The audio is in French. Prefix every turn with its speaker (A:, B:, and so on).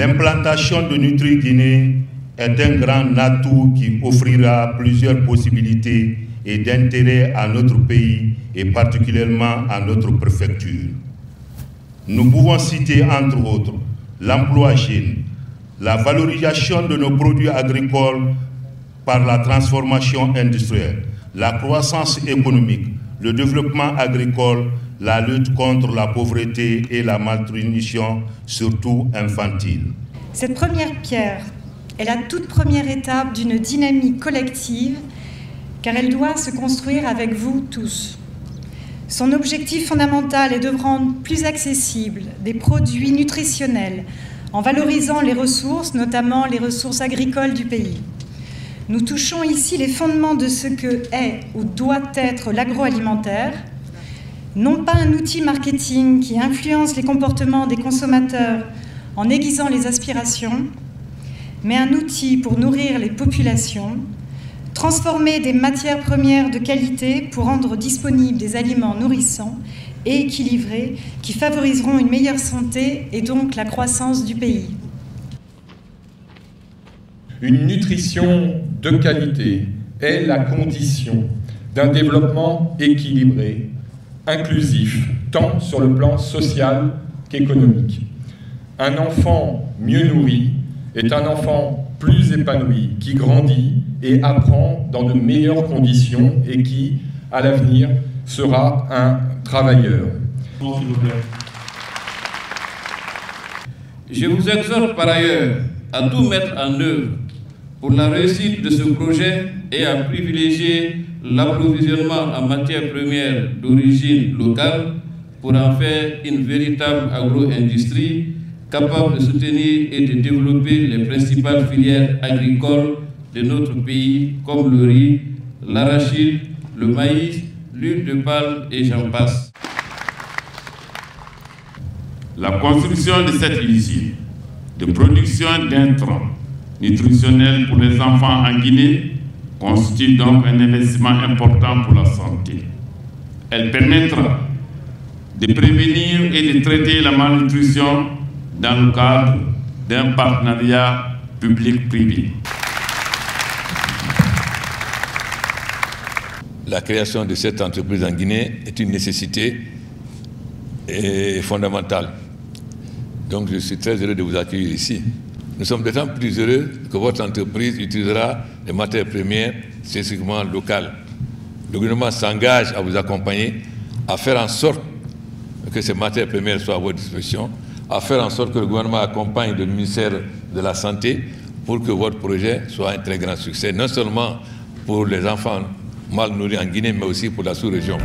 A: L'implantation de Nutri-Guinée est un grand atout qui offrira plusieurs possibilités et d'intérêt à notre pays et particulièrement à notre préfecture. Nous pouvons citer entre autres l'emploi jeune, la valorisation de nos produits agricoles par la transformation industrielle, la croissance économique, le développement agricole, la lutte contre la pauvreté et la malnutrition, surtout infantile.
B: Cette première pierre est la toute première étape d'une dynamique collective, car elle doit se construire avec vous tous. Son objectif fondamental est de rendre plus accessibles des produits nutritionnels en valorisant les ressources, notamment les ressources agricoles du pays. Nous touchons ici les fondements de ce que est ou doit être l'agroalimentaire, non pas un outil marketing qui influence les comportements des consommateurs en aiguisant les aspirations, mais un outil pour nourrir les populations, transformer des matières premières de qualité pour rendre disponibles des aliments nourrissants et équilibrés qui favoriseront une meilleure santé et donc la croissance du pays.
C: Une nutrition de qualité est la condition d'un développement équilibré, inclusif, tant sur le plan social qu'économique. Un enfant mieux nourri est un enfant plus épanoui, qui grandit et apprend dans de meilleures conditions et qui, à l'avenir, sera un travailleur.
D: Je vous exhorte par ailleurs à tout mettre en œuvre pour la réussite de ce projet et à privilégier l'approvisionnement en matières premières d'origine locale pour en faire une véritable agro-industrie capable de soutenir et de développer les principales filières agricoles de notre pays comme le riz, l'arachide, le maïs, l'huile de palme et j'en passe.
E: La construction de cette usine de production d'intrants nutritionnels pour les enfants en Guinée constitue donc un investissement important pour la santé. Elle permettra de prévenir et de traiter la malnutrition dans le cadre d'un partenariat public-privé.
F: La création de cette entreprise en Guinée est une nécessité fondamentale. Donc je suis très heureux de vous accueillir ici. Nous sommes d'autant plus heureux que votre entreprise utilisera des matières premières spécifiquement locales. Le gouvernement s'engage à vous accompagner, à faire en sorte que ces matières premières soient à votre disposition, à faire en sorte que le gouvernement accompagne le ministère de la Santé pour que votre projet soit un très grand succès, non seulement pour les enfants mal nourris en Guinée, mais aussi pour la sous-région.